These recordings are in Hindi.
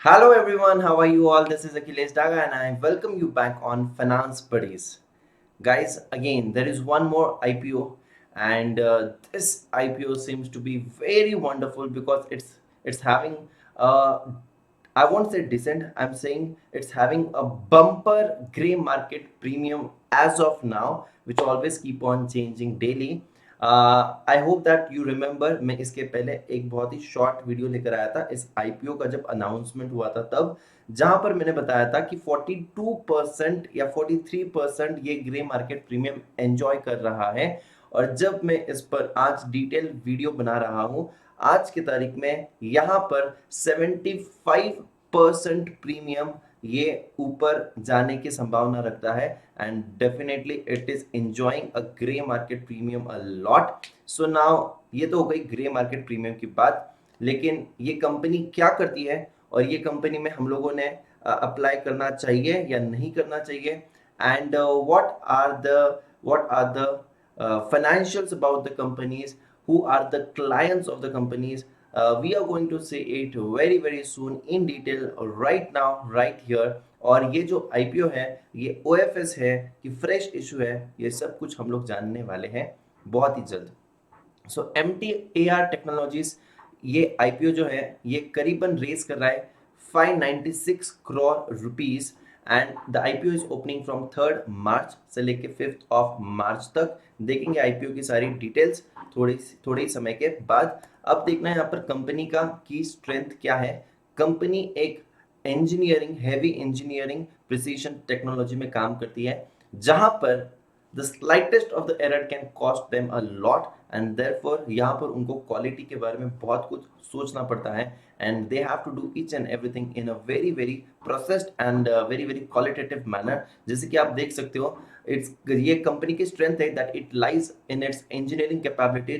Hello everyone, how are you all? This is Akhilesh Daga and I welcome you back on Finance Buddies. Guys, again, there is one more IPO and this IPO seems to be very wonderful because it's having uh, I won't say decent, I'm saying it's having a bumper gray market premium as of now, which always keep on changing daily. I hope that you remember मैं इसके पहले एक बहुत ही शॉर्ट वीडियो लेकर आया था इस आईपीओ का जब अनाउंसमेंट हुआ था तब, जहां पर मैंने बताया था कि 42% या 43% ये ग्रे मार्केट प्रीमियम एंजॉय कर रहा है। और जब मैं इस पर आज डिटेल वीडियो बना रहा हूं आज की तारीख में, यहां पर 75% प्रीमियम ये ऊपर जाने की संभावना रखता है and definitely it is enjoying a gray market premium a lot. So now ये तो हो गई ग्रे मार्केट प्रीमियम की बात, लेकिन ये कंपनी क्या करती है और ये कंपनी में हम लोगों ने अप्लाई करना चाहिए या नहीं करना चाहिए, and what are the financials about the companies, who are the clients of the companies. We are going to say it very very soon in detail right now right here. और ये जो आईपीओ है, ये ओएफएस है कि फ्रेश इशू है, ये सब कुछ हम लोग जानने वाले हैं बहुत ही जल्द। सो MTAR टेक्नोलॉजीज ये आईपीओ जो है ये करीबन रेस कर रहा है 596 crore rupees and the IPO is opening from 3 मार्च से लेके 5 मार्च तक। देखेंगे आईपीओ की सारी डिटेल्स थोड़ी थोड़े समय के बाद। अब देखना है यहाँ पर कंपनी का की स्ट्रेंथ क्या है। कंपनी एक engineering heavy engineering precision technology में काम करती है, जहां पर the slightest of the error can cost them a lot and therefore यहाँ पर उनको क्वालिटी के बारे में बहुत कुछ सोचना पड़ता है and they have to do each and everything in a very very processed and very very qualitative manner। जैसे कि आप देख सकते हो ये कंपनी की स्ट्रेंथ है that it lies in its engineering capability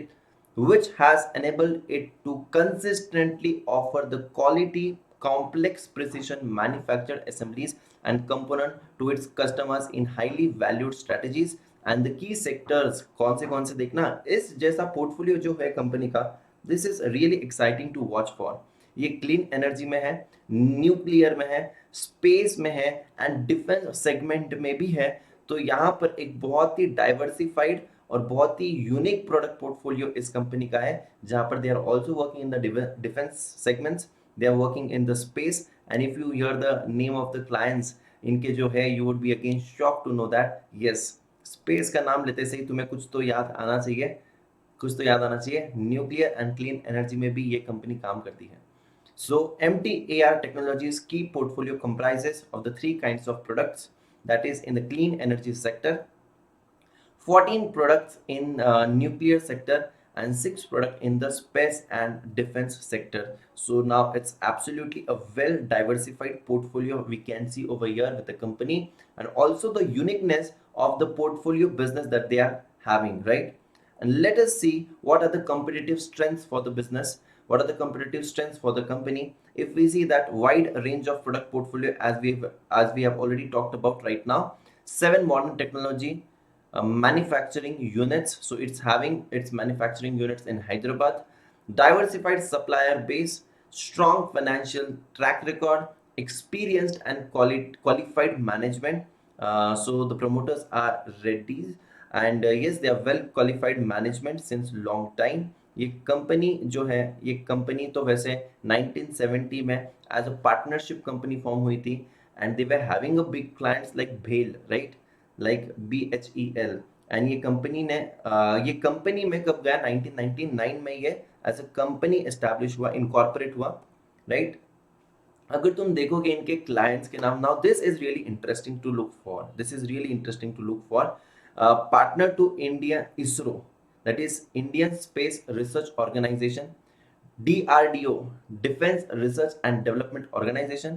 which has enabled it to consistently offer the quality complex precision manufactured assemblies and component to its customers in highly valued strategies and the key sectors। कौन से देखना इस जैसा पोर्टफोलियो जो है कंपनी का, this is really exciting to watch for. ये क्लीन एनर्जी में है, न्यूक्लियर में है, स्पेस में है एंड डिफेंस सेगमेंट में भी है। तो यहाँ पर एक बहुत ही डाइवर्सिफाइड और बहुत ही यूनिक प्रोडक्ट पोर्टफोलियो इस कंपनी का है, जहाँ पर they are also working in the defence segments, they are working in the space, and if you hear the name of the clients इनके जो है, you would be again shocked to know that yes, space का नाम लेते से ही तुम्हें कुछ तो याद आना चाहिए, कुछ तो याद आना चाहिए। न्यूक्लियर एंड क्लीन एनर्जी में भी ये कंपनी काम करती है। So MTAR Technologies key portfolio comprises of the three kinds of products, that is in the clean energy sector, 14 products in nuclear sector and 6 products in the space and defense sector. So now it's absolutely a well diversified portfolio we can see over here with the company, and also the uniqueness of the portfolio business that they are having, right? And let us see what are the competitive strengths for the business, what are the competitive strengths for the company. If we see that wide range of product portfolio as we have already talked about right now, 7 modern technology manufacturing units, so it's having its manufacturing units in Hyderabad, diversified supplier base, strong financial track record, experienced and qualified management. So the promoters are ready and yes, they are well qualified management since long time। ये कंपनी जो है, ये कंपनी तो वैसे 1970 में as a partnership company form हुई थी and they were having a big clients like भेल, राइट, लाइक BHEL। एंड ये कंपनी में कब गया, 1999 में ये एज अ कंपनी एस्टैब्लिश हुआ, इनकॉर्पोरेट हुआ, राइट। अगर तुम देखोगे इनके क्लाइंट्स के नाम, now this is really interesting to look for, this is really interesting to look for. Partner to India ISRO, that is Indian Space Research Organization, DRDO, Defense Research and Development Organization,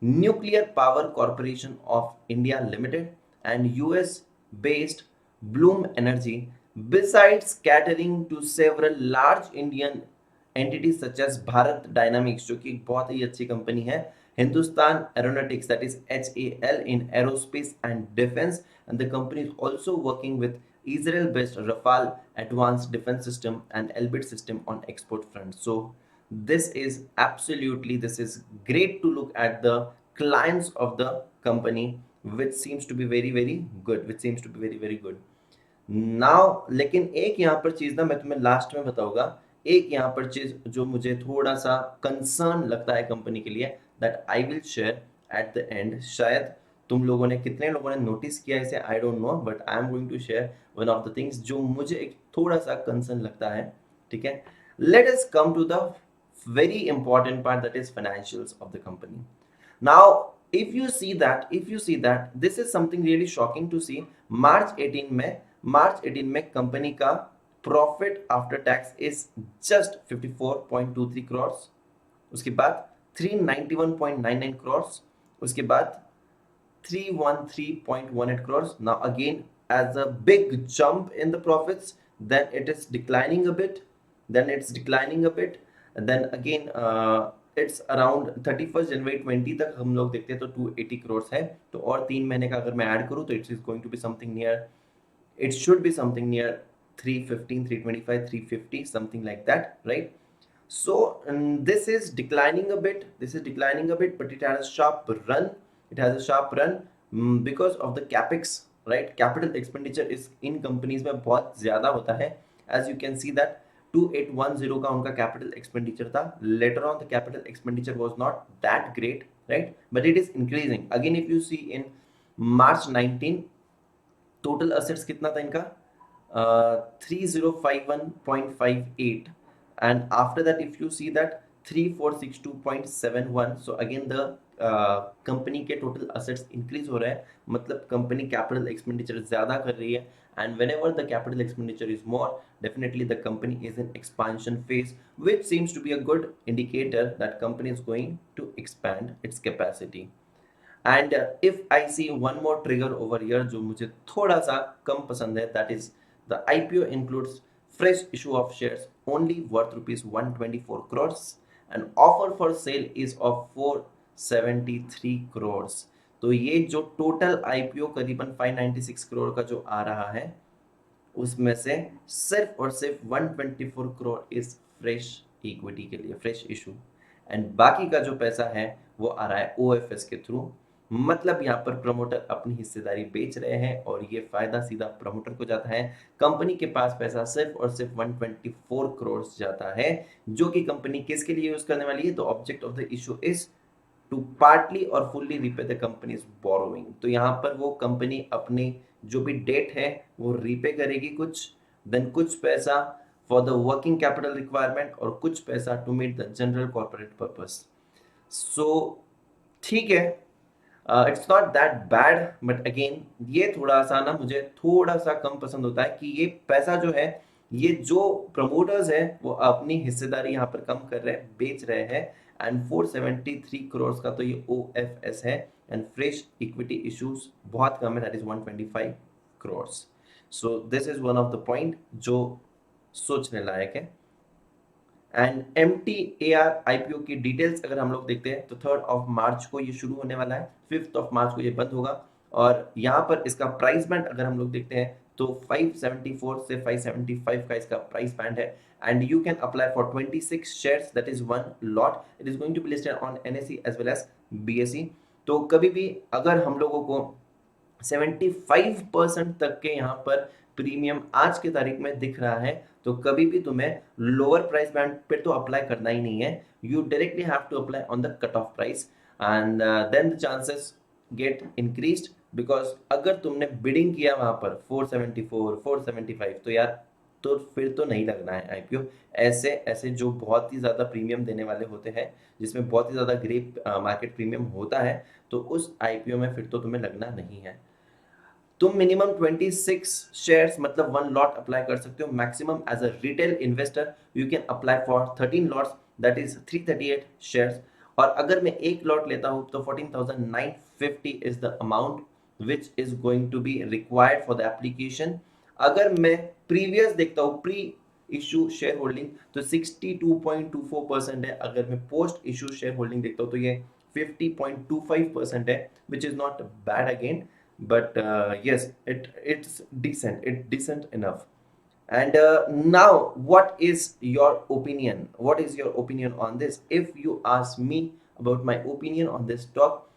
Nuclear Power Corporation of India Limited, and US based Bloom Energy, besides catering to several large Indian entities such as Bharat Dynamics, जो कि एक बहुत ही अच्छी कंपनी है, Hindustan Aeronautics, that is HAL in aerospace and defense, and the company is also working with Israel-based Rafale advanced defense system and Elbit system on export front. So this is great to look at the clients of the company, which seems to be very very good now. लेकिन एक यहाँ पर चीज ना मैं तुम्हें लास्ट में बताऊंगा। एक यहाँ पर चीज जो मुझे थोड़ा सा कंसर्न लगता है कंपनी के लिए, that I will share at the end. शायद तुम लोगों ने कितने लोगों ने नोटिस किया इसे, I don't know, but I am going to share one of the things जो मुझे एक थोड़ा सा कंसर्न लगता है। ठीक है, let us come to the very important part, that is financials of the company. Now, if you see that, this is something really shocking to see। मार्च 18 में कंपनी का profit after tax is just 54.23 crore. उसके बाद 391.99 करोड़। उसके बाद 313.18 crore. Now again, as a big jump in the profits, then it is declining a bit, and then again it's around 31st जनवरी 20 तक हम लोग देखते हैं तो 280 करोड़ है। तो और 3 महीने का अगर मैं ऐड करूँ तो it is going to be something near, it should be something near 315, 325, 350, something like that, right? So this is declining a bit, but it has a sharp run, because of the capex, right? Capital expenditure is in companies में बहुत ज़्यादा होता है। as you can see that 2810 का उनका capital expenditure था। later on the capital expenditure was not that great, right? but it is increasing again। if you see in March 19 total assets कितना था इनका, 3051.58, and after that if you see that 3462.71। So again the company के टोटल असेट्स इंक्रीज हो रहे हैं, मतलब कंपनी कैपिटल एक्सपेंडिचर ज्यादा कर रही है। and whenever the capital expenditure is more, definitely the company is in expansion phase, which seems to be a good indicator that company is going to expand its capacity। And if I see one more trigger over here जो मुझे थोड़ा सा कम पसंद है, that is the IPO includes fresh issue of shares only worth rupees 124 crore and offer for sale is of 473 crore. तो ये जो टोटल आईपीओ करीबन 596 करोड़ का जो आ रहा है, उसमें से सिर्फ और सिर्फ 124 करोड़ इज फ्रेश इक्विटी के लिए, फ्रेश इशू, एंड बाकी का जो पैसा है वो आ रहा है ओएफएस के थ्रू। मतलब यहाँ पर प्रमोटर अपनी हिस्सेदारी बेच रहे हैं और ये फायदा सीधा प्रमोटर को जाता है। कंपनी के पास पैसा सिर्फ और सिर्फ 124 करोड़ जाता है, जो कि कंपनी किसके लिए यूज करने वाली है? तो object of the issue is to partly और fully repay the company's borrowing. तो यहाँ पर वो कंपनी अपनी जो भी डेट है वो रीपे करेगी कुछ, देन कुछ पैसा for the working capital requirement और कुछ पैसा to meet the general corporate purpose. So ठीक है, it's not that bad, but again ये थोड़ा सा ना मुझे थोड़ा सा कम पसंद होता है कि ये पैसा जो है, ये जो प्रमोटर्स है वो अपनी हिस्सेदारी यहाँ पर कम कर रहे हैं, बेच रहे हैं। एंड 473 करोड़ का तो ये ओएफएस है, एंड फ्रेश इक्विटी इश्यूज बहुत कम है, that is 125 crore. So this is one of the point जो सोचने लायक है। एंड MTAR IPO की डिटेल्स अगर हम लोग देखते हैं तो 3rd ऑफ मार्च को ये शुरू होने वाला है, 5th ऑफ मार्च को ये बंद होगा। और यहाँ पर इसका प्राइस बैंड अगर हम लोग देखते हैं तो 574 से 575 का इसका प्राइस बैंड है। And you can apply for 26 shares, that is one lot. It is going to be listed on NSE as well as BSE। तो कभी भी अगर हम लोगों को 75% तक के यहाँ पर प्रीमियम आज के तारीख में दिख रहा है, तो कभी भी तुम्हें लोअर प्राइस बैंड पे तो अप्लाई करना ही नहीं है। You directly have to apply on the cut off price, and then the chances get increased. Because अगर तुमने बिडिंग किया वहां पर 474 475, तो यार तो फिर तो नहीं लगना है आईपीओ। ऐसे ऐसे जो बहुत ही ज़्यादा प्रीमियम देने वाले होते हैं, जिसमें बहुत ही ज़्यादा ग्रेप मार्केट प्रीमियम होता है, तो उस आईपीओ में फिर तो तुम्हें लगना नहीं है। तुम मिनिमम 26 शेयर्स मतलब वन लॉट अप्लाई कर सकते हो। Maximum as a retail investor you can apply for 13 lots, that is 338 shares. और अगर मैं एक लॉट लेता हूँ तो 14,950 is the amount which is going to be required for the application. अगर मैं प्रीवियस देखता हूँ प्री इशू शेयर होल्डिंग तो 62.24% है। अगर मैं पोस्ट इशू शेयर होल्डिंग देखता हूँ तो ये 50.25% है, which is not bad again, but yes, it's decent enough। And now, what is your opinion? What is your opinion on this? If you ask me about my opinion on this talk,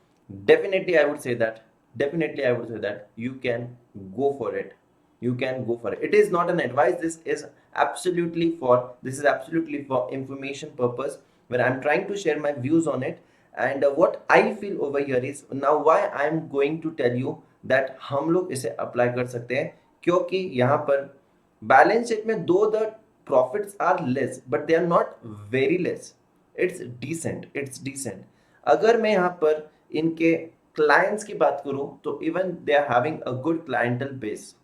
definitely I would say that, definitely I would say that you can go for it. You can go for it. It is not an advice. This is absolutely for information purpose, where I'm trying to share my views on it. And what I feel over here is, now why I'm going to tell you that हम लोग इसे अप्लाई कर सकते हैं, क्योंकि यहाँ पर बैलेंस शीट में though the profits are less but they are not very less, it's decent, it's decent. अगर मैं यहाँ पर इनके क्लाइंट्स की बात करूं तो even they are having a good clientele base.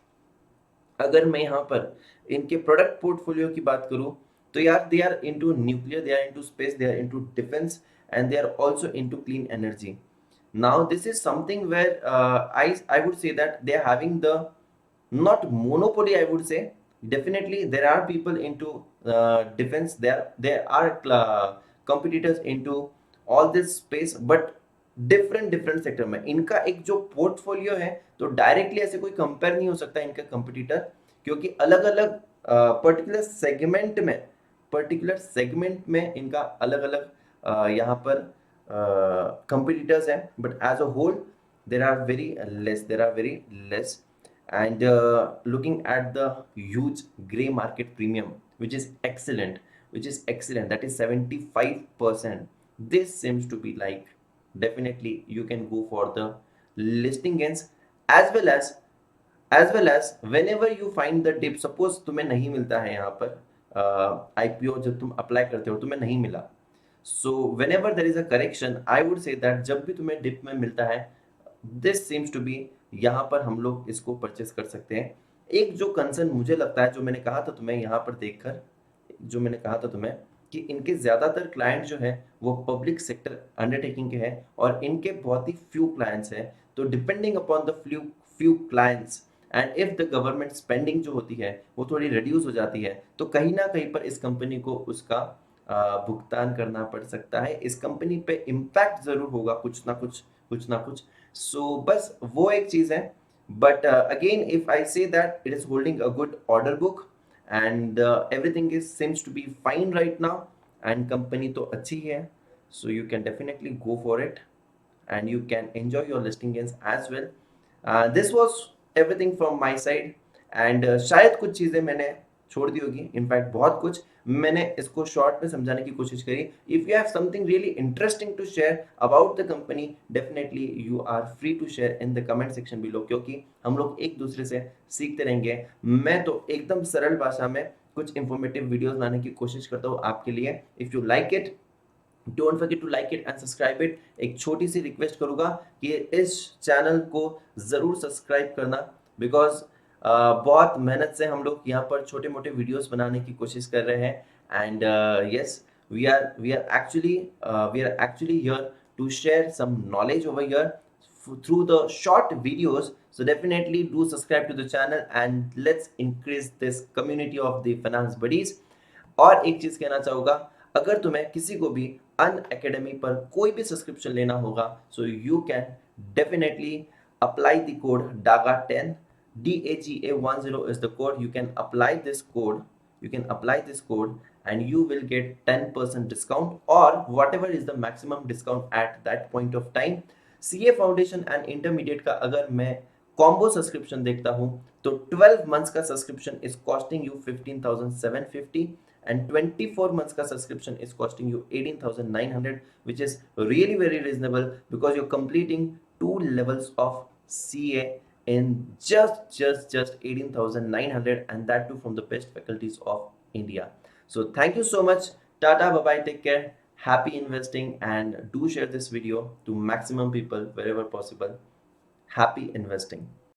अगर मैं यहाँ पर इनके प्रोडक्ट पोर्टफोलियो की बात करूं तो यार they are into nuclear, they are into space, they are into defence, and they are also into clean energy. Now this is something where I would say that they are having the not monopoly, I would say. Definitely there are people into defense, there are competitors into all this space, but different sector में इनका एक जो पोर्टफोलियो है, तो डायरेक्टली ऐसे कोई कंपेयर नहीं हो सकता इनका कंपटीटर, क्योंकि अलग अलग पर्टिकुलर सेगमेंट में इनका अलग अलग यहाँ पर competitors हैं, but as a whole there are very less. And looking at the huge gray market premium, which is excellent, that is 75%. This seems to be like, definitely you can go for the listing gains, as well as whenever you find the dip, suppose तुम्हें नहीं मिलता है यहाँ पर आईपीओ, जब तुम अप्लाई करते हो तुम्हें नहीं मिला, सो whenever there is a correction, I would say that जब भी तुम्हें डिप में मिलता है, दिस seems to be, यहाँ पर हम लोग इसको परचेस कर सकते हैं। एक जो कंसर्न मुझे लगता है, जो मैंने कहा था तुम्हें यहाँ पर देखकर, जो मैंने कहा था तुम्हें कि इनके ज़्यादातर क्लाइंट जो है वो पब्लिक सेक्टर अंडरटेकिंग के हैं, और इनके बहुत ही फ्यू क्लाइंट्स हैं। तो depending upon the few clients, and if the government spending जो होती है वो थोड़ी रिड्यूस हो जाती है, तो कहीं ना कहीं पर इस कंपनी को उसका भुगतान करना पड़ सकता है। इस कंपनी पे इम्पैक्ट जरूर होगा, कुछ ना कुछ। सो बस वो एक चीज़ है। But again if I say that it is holding a good order book, and everything is seems to be fine right now, and company तो अच्छी है, so you can definitely go for it, and you can enjoy your listing gains as well. This was everything from my side, and शायद कुछ चीज़ें मैंने छोड़ दी होगी, इनफैक्ट बहुत कुछ मैंने इसको शॉर्ट में समझाने की कोशिश करी। If you have something really interesting to share about the company, definitely you are free to share in the comment section below, क्योंकि हम लोग एक दूसरे से सीखते रहेंगे। मैं तो एकदम सरल भाषा में कुछ इंफॉर्मेटिव वीडियोस लाने की कोशिश करता हूँ आपके लिए। If you like it, don't forget to like it and subscribe it. एक छोटी सी रिक्वेस्ट करूंगा कि इस चैनल को ज़रूर सब्सक्राइब करना, बिकॉज बहुत मेहनत से हम लोग यहाँ पर छोटे मोटे वीडियोस बनाने की कोशिश कर रहे हैं। And yes, we are actually here to share some knowledge over here through the short videos. So definitely do subscribe to the channel, and let's increase this community of the finance buddies. और एक चीज कहना चाहूंगा, अगर तुम्हें किसी को भी अन अकेडमी पर कोई भी सब्सक्रिप्शन लेना होगा, so you can definitely apply the code DAGA10, DAGA10 is the code. You can apply this code and you will get 10% discount, or whatever is the maximum discount at that point of time. CA foundation and intermediate का अगर मैं कॉम्बो सब्सक्रिप्शन देखता हूं, तो 12 मंथ्स का subscription is costing you 15,750, and 24 months ka subscription is costing you 18,900, which is really very reasonable, because you're completing 2 levels of CA in just 18,900, and that too from the best faculties of India. So thank you so much. Tata, bye bye, take care, happy investing, and do share this video to maximum people wherever possible. Happy investing.